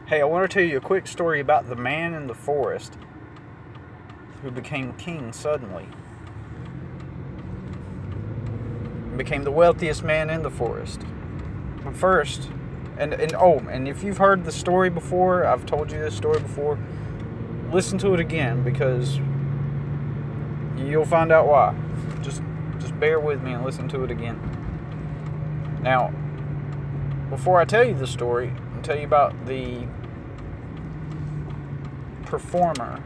Hey, I want to tell you a quick story about the man in the forest who became king suddenly. Became the wealthiest man in the forest. But first, and if you've heard the story before, I've told you this story before, listen to it again because you'll find out why. Just bear with me and listen to it again. Now, before I tell you the story, I'll tell you about the performer.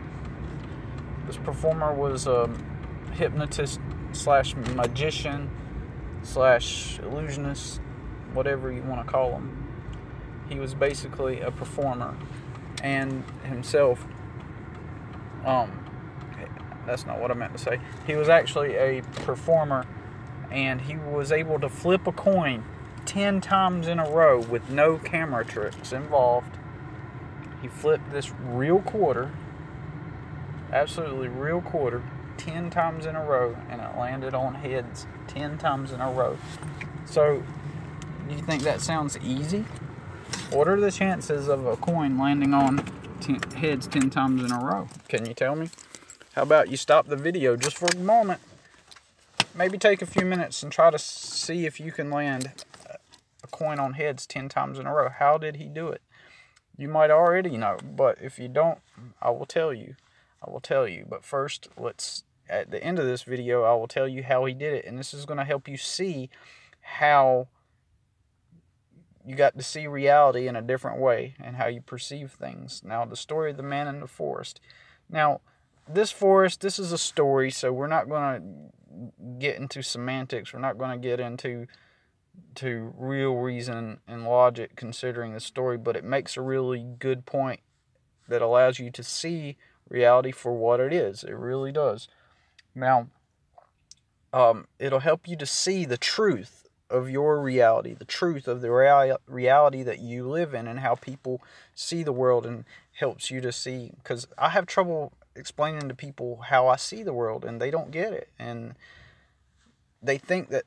This performer was a hypnotist slash magician slash illusionist, whatever you want to call him. He was basically a performer, and himself, that's not what I meant to say. He was actually a performer, and he was able to flip a coin 10 times in a row with no camera tricks involved. He flipped this real quarter, absolutely real quarter, 10 times in a row, and it landed on heads 10 times in a row. So, do you think that sounds easy? What are the chances of a coin landing on heads 10 times in a row? Can you tell me? How about you stop the video just for a moment, maybe take a few minutes and try to see if you can land a coin on heads 10 times in a row. How did he do it? You might already know, but if you don't, I will tell you. But first, at the end of this video, I will tell you how he did it. And this is going to help you see how you got to see reality in a different way and how you perceive things. Now, the story of the man in the forest. Now, this is a story, so we're not going to get into semantics. We're not going to get into real reason and logic considering the story, but it makes a really good point that allows you to see reality for what it is. It really does. Now, it'll help you to see the truth of your reality, the truth of the reality that you live in, and how people see the world, and helps you to see, because I have trouble explaining to people how I see the world, and they don't get it, and they think that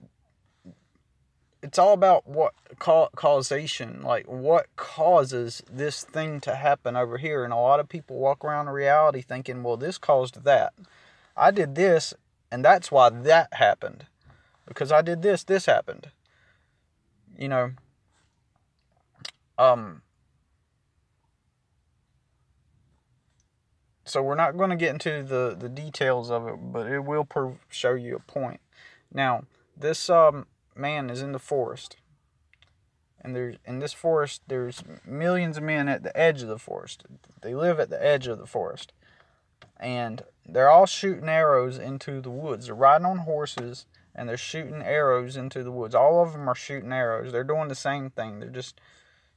it's all about what causation, like what causes this thing to happen over here. And a lot of people walk around in reality thinking, well, this caused that. I did this, and that's why that happened. Because I did this happened. You know, so we're not going to get into the details of it, but it will show you a point. Now, this man is in the forest, and in this forest there's millions of men at the edge of the forest. They live at the edge of the forest, and they're all shooting arrows into the woods. They're riding on horses and they're shooting arrows into the woods. All of them are shooting arrows. They're doing the same thing. They're just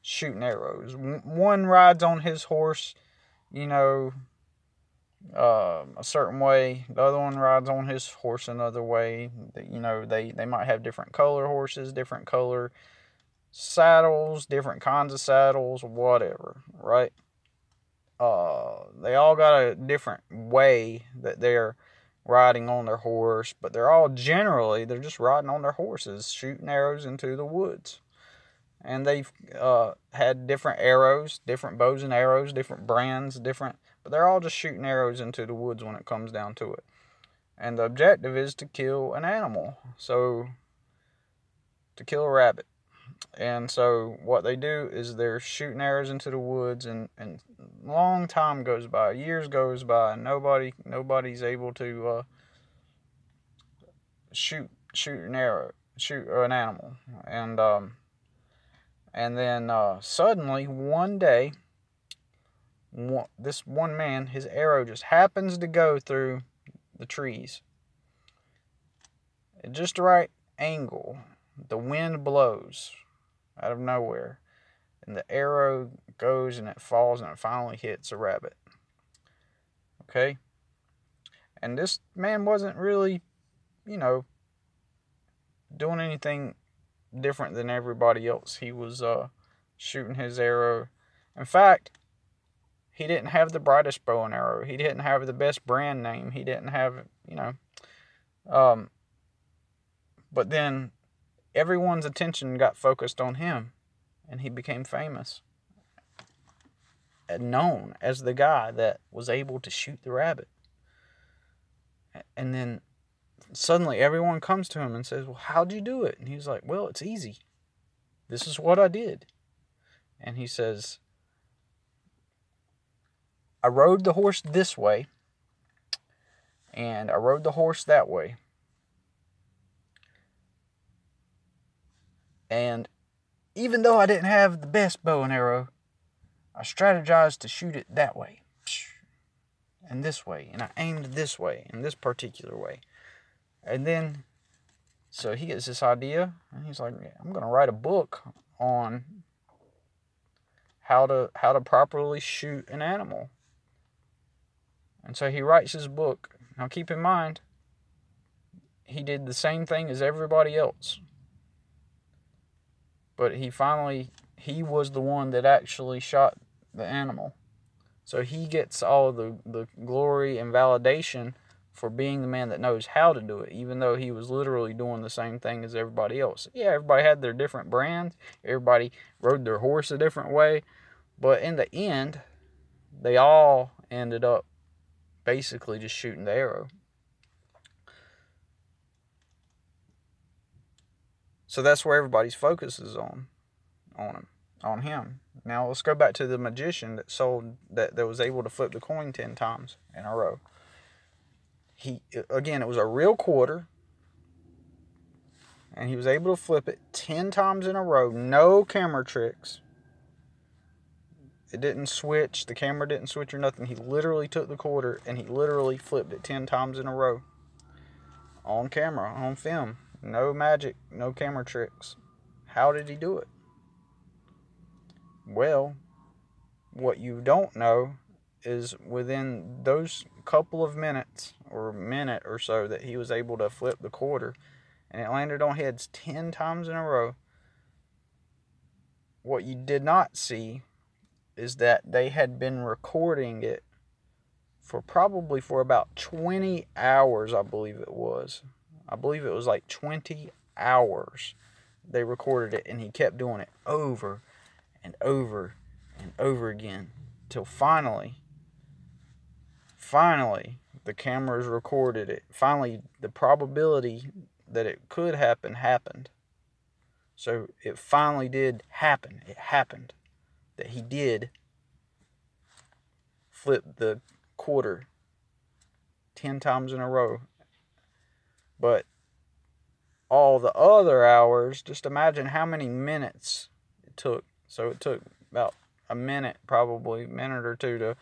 shooting arrows. One rides on his horse, a certain way. The other one rides on his horse another way. They might have different color horses, different color saddles, different kinds of saddles, whatever, right? They all got a different way that they're riding on their horse, but they're just riding on their horses, shooting arrows into the woods. And they've had different arrows, different bows and arrows, different brands, but they're all just shooting arrows into the woods when it comes down to it. And the objective is to kill an animal. So, to kill a rabbit. And so what they do is they're shooting arrows into the woods, and long time goes by, years goes by, and nobody's able to shoot an animal. And then suddenly one day, this one man, his arrow just happens to go through the trees at just the right angle. The wind blows out of nowhere, and the arrow goes and it falls and it finally hits a rabbit. Okay? And this man wasn't really, doing anything different than everybody else. He was shooting his arrow. In fact, he didn't have the brightest bow and arrow. He didn't have the best brand name. He didn't have, but then everyone's attention got focused on him, and he became famous. known as the guy that was able to shoot the rabbit. And then suddenly everyone comes to him and says, well, how'd you do it? And he's like, well, it's easy. This is what I did. And he says, I rode the horse this way, and I rode the horse that way. And even though I didn't have the best bow and arrow, I strategized to shoot it that way, and this way, and I aimed this way, in this particular way. And then, so he gets this idea, and he's like, I'm going to write a book on how to properly shoot an animal. And so he writes his book. Now keep in mind, he did the same thing as everybody else. But he was the one that actually shot the animal. So he gets all the glory and validation for being the man that knows how to do it, even though he was literally doing the same thing as everybody else. Yeah, everybody had their different brands. Everybody rode their horse a different way. But in the end, they all ended up basically just shooting the arrow. So that's where everybody's focus is on him. Now let's go back to the magician that was able to flip the coin 10 times in a row. Again, it was a real quarter, and he was able to flip it 10 times in a row. No camera tricks. It didn't switch. The camera didn't switch or nothing. He literally took the quarter and he literally flipped it 10 times in a row. On camera, on film. No magic, no camera tricks. How did he do it? Well, what you don't know is within those couple of minutes or minute or so that he was able to flip the quarter and it landed on heads 10 times in a row, what you did not see is that they had been recording it for about 20 hours, I believe it was. I believe it was like 20 hours they recorded it, and he kept doing it over and over and over again till finally the cameras recorded it. Finally, the probability that it could happen happened. So it finally did happen. It happened that he did flip the quarter 10 times in a row. But all the other hours, just imagine how many minutes it took. So it took about a minute, probably a minute or two, to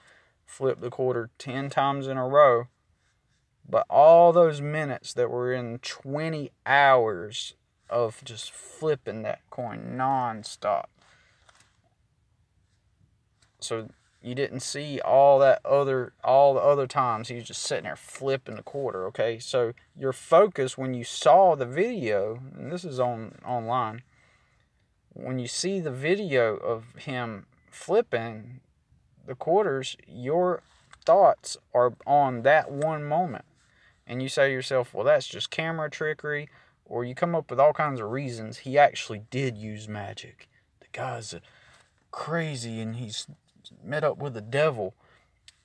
flip the quarter 10 times in a row. But all those minutes that were in 20 hours of just flipping that coin non-stop. So you didn't see all the other times he was just sitting there flipping the quarter, okay? So your focus when you saw the video, and this is online, when you see the video of him flipping the quarters, your thoughts are on that one moment. And you say to yourself, well, that's just camera trickery, or you come up with all kinds of reasons he actually did use magic. The guy's crazy and he's met up with the devil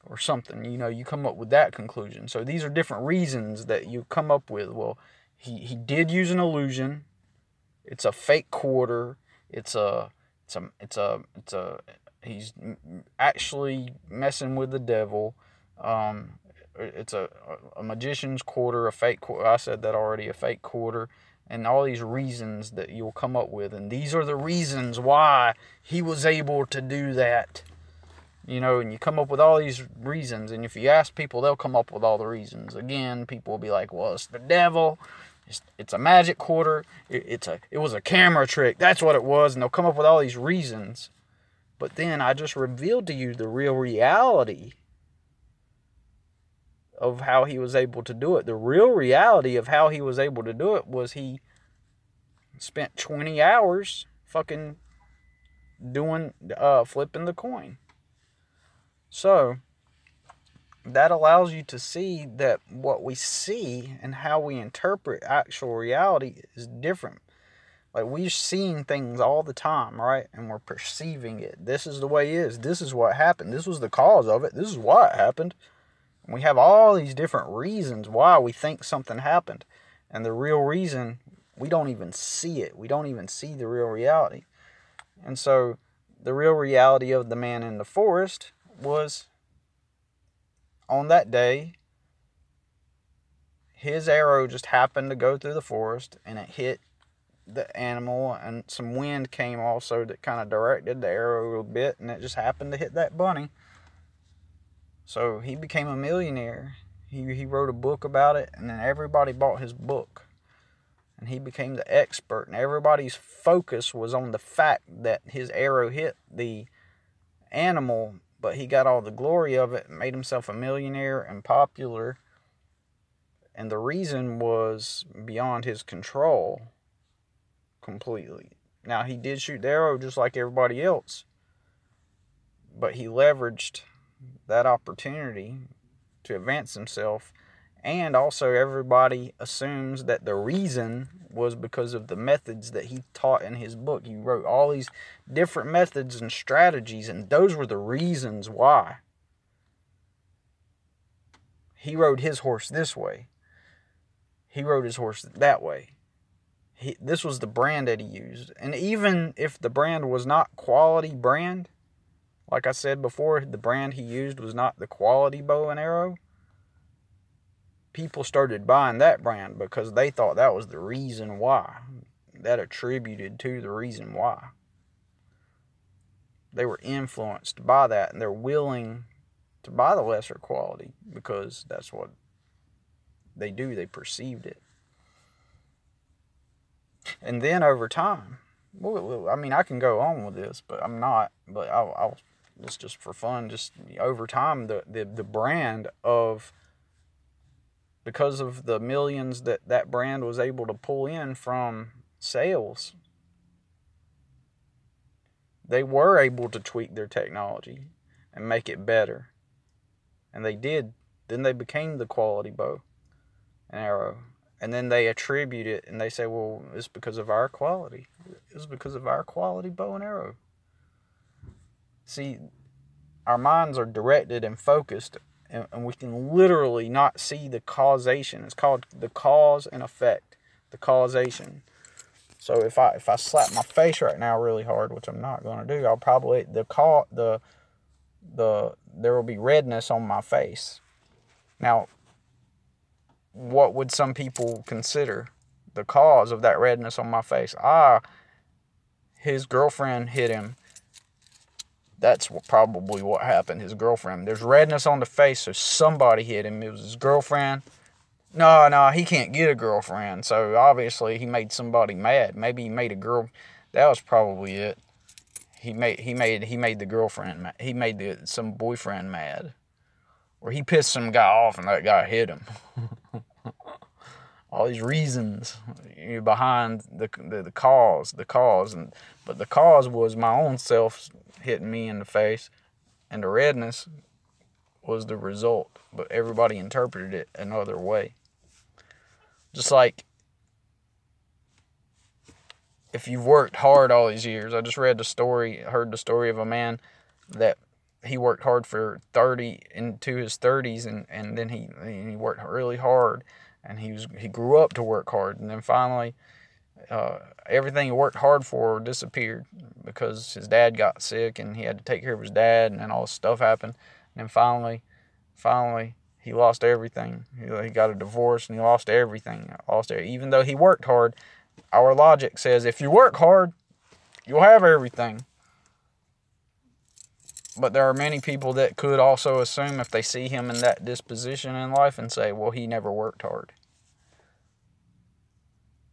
or something. You know, you come up with that conclusion. So these are different reasons that you come up with. Well, he did use an illusion. It's a fake quarter. He's actually messing with the devil. It's a magician's quarter, a fake quarter. I said that already, a fake quarter. And all these reasons that you'll come up with. And these are the reasons why he was able to do that. You know, and you come up with all these reasons. And if you ask people, they'll come up with all the reasons. Again, people will be like, well, it's the devil. It's a magic quarter. It was a camera trick. That's what it was. And they'll come up with all these reasons. But then I just revealed to you the real reality of how he was able to do it. The real reality of how he was able to do it was he spent 20 hours fucking doing, flipping the coin. So that allows you to see that what we see and how we interpret actual reality is different. Like, we're seeing things all the time, right? And we're perceiving it. This is the way it is. This is what happened. This was the cause of it. This is why it happened. And we have all these different reasons why we think something happened. And the real reason, we don't even see it. We don't even see the real reality. And so, the real reality of the man in the forest was, on that day, his arrow just happened to go through the forest, and it hit the animal, and some wind came also that kind of directed the arrow a little bit, and it just happened to hit that bunny. So he became a millionaire. He wrote a book about it, and then everybody bought his book, and he became the expert, and everybody's focus was on the fact that his arrow hit the animal, but he got all the glory of it and made himself a millionaire and popular, and the reason was beyond his control completely. Now, he did shoot the arrow just like everybody else, but he leveraged that opportunity to advance himself. And also, everybody assumes that the reason was because of the methods that he taught in his book. He wrote all these different methods and strategies, and those were the reasons why. He rode his horse this way. He rode his horse that way. This was the brand that he used. And even if the brand was not quality brand, like I said before, the brand he used was not the quality bow and arrow, people started buying that brand because they thought that was the reason why. That attributed to the reason why. They were influenced by that, and they're willing to buy the lesser quality because that's what they do. They perceived it. And then over time, well, I mean, I can go on with this, but I'm not. But I'll it's just for fun. Just over time, the brand of, because of the millions that brand was able to pull in from sales, they were able to tweak their technology and make it better. And they did. Then they became the quality bow and arrow. And then they attribute it, and they say, well, it's because of our quality. It's because of our quality bow and arrow. See, our minds are directed and focused, and we can literally not see the causation. It's called the cause and effect, the causation. So if I slap my face right now really hard, which I'm not going to do, I'll probably, there will be redness on my face. Now, what would some people consider the cause of that redness on my face? His girlfriend hit him. That's probably what happened. His girlfriend. There's redness on the face, so somebody hit him. It was his girlfriend. No, he can't get a girlfriend. So obviously he made somebody mad. Maybe he made a girl. That was probably it. He made the girlfriend mad. He made some boyfriend mad. Or he pissed some guy off and that guy hit him. All these reasons behind the cause, but the cause was my own self hitting me in the face, and the redness was the result. But everybody interpreted it another way. Just like if you've worked hard all these years, I just heard the story of a man that he worked hard for into his 30s, and then he worked really hard, and he grew up to work hard, and then finally everything he worked hard for disappeared because his dad got sick and he had to take care of his dad, and then all this stuff happened, and then finally he lost everything. He got a divorce and he lost everything. Even though he worked hard. Our logic says if you work hard, you'll have everything. But there are many people that could also assume, if they see him in that disposition in life, and say, well, he never worked hard.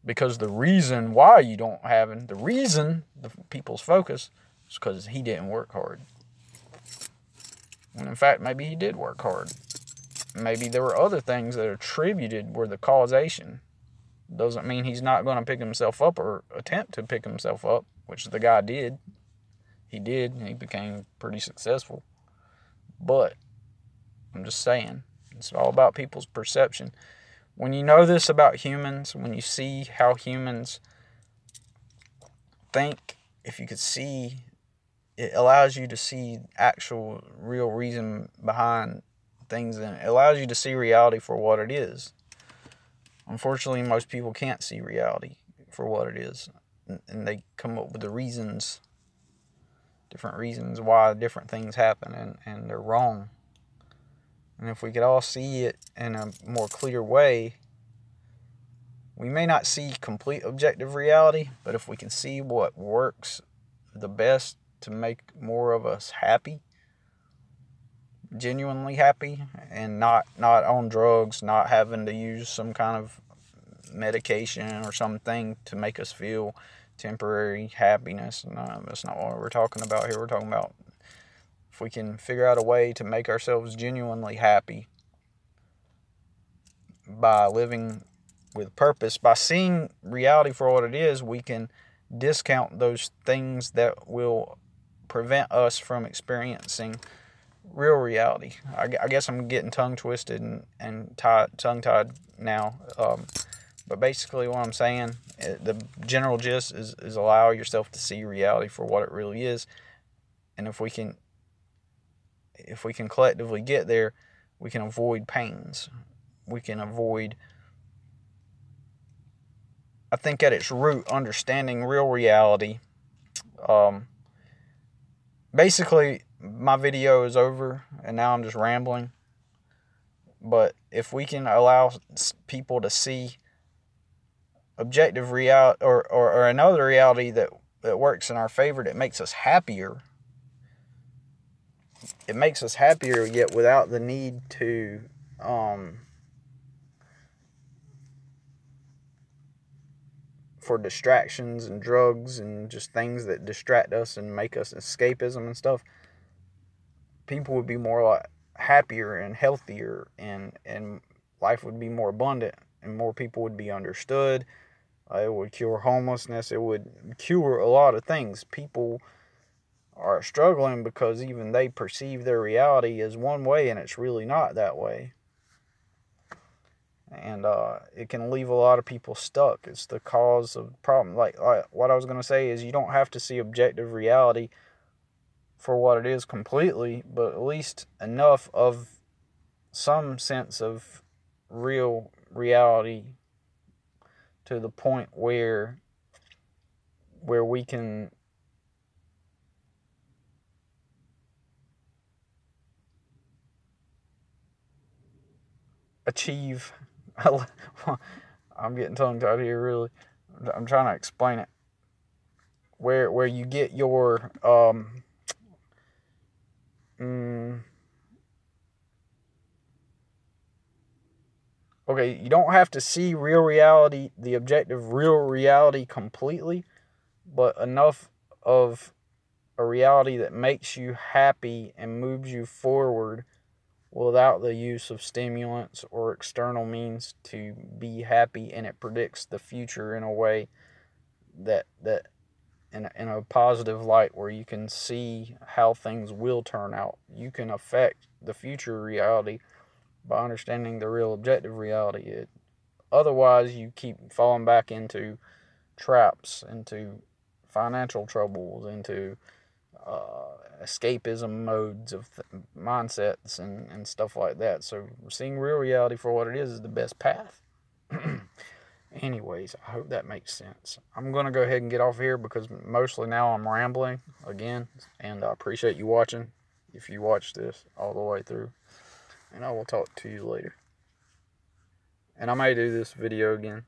Because the reason why you don't have him, the reason the people's focus is because he didn't work hard. And in fact, maybe he did work hard. Maybe there were other things that attributed were the causation. Doesn't mean he's not going to pick himself up or attempt to pick himself up, which the guy did. He did, and he became pretty successful. But I'm just saying, it's all about people's perception. When you know this about humans, when you see how humans think if you could see, it allows you to see actual real reason behind things, and it allows you to see reality for what it is. Unfortunately, most people can't see reality for what it is, and they come up with the reasons, different reasons why different things happen, and they're wrong. And if we could all see it in a more clear way, we may not see complete objective reality, but if we can see what works the best to make more of us happy, genuinely happy, and not on drugs, not having to use some kind of medication or something to make us feel temporary happiness. No, that's not what we're talking about here. We're talking about if we can figure out a way to make ourselves genuinely happy by living with purpose, by seeing reality for what it is, we can discount those things that will prevent us from experiencing real reality. I guess I'm getting tongue twisted and tongue-tied now. But basically what I'm saying, the general gist is allow yourself to see reality for what it really is. And if we can collectively get there, we can avoid pains. We can avoid, I think at its root, understanding real reality. Basically, my video is over, and now I'm just rambling. But if we can allow people to see objective reality, or another reality that works in our favor, that makes us happier. It makes us happier, yet without the need to for distractions and drugs and just things that distract us and make us escapism and stuff. People would be more like happier and healthier, and life would be more abundant, and more people would be understood. It would cure homelessness. It would cure a lot of things. People are struggling because even they perceive their reality as one way, and it's really not that way. And it can leave a lot of people stuck. It's the cause of the problem. Like what I was going to say is, you don't have to see objective reality for what it is completely, but at least enough of some sense of real reality to the point where we can achieve. I'm getting tongue-tied here, really. I'm trying to explain it. Where you get your okay, you don't have to see real reality, the objective real reality completely, but enough of a reality that makes you happy and moves you forward without the use of stimulants or external means to be happy, and it predicts the future in a way that in a positive light, where you can see how things will turn out. You can affect the future reality by understanding the real objective reality. Otherwise, you keep falling back into traps, into financial troubles, into escapism modes of mindsets and stuff like that. So seeing real reality for what it is the best path. Anyways, I hope that makes sense. I'm going to go ahead and get off here because mostly now I'm rambling again. And I appreciate you watching, if you watched this all the way through. And I will talk to you later. And I may do this video again.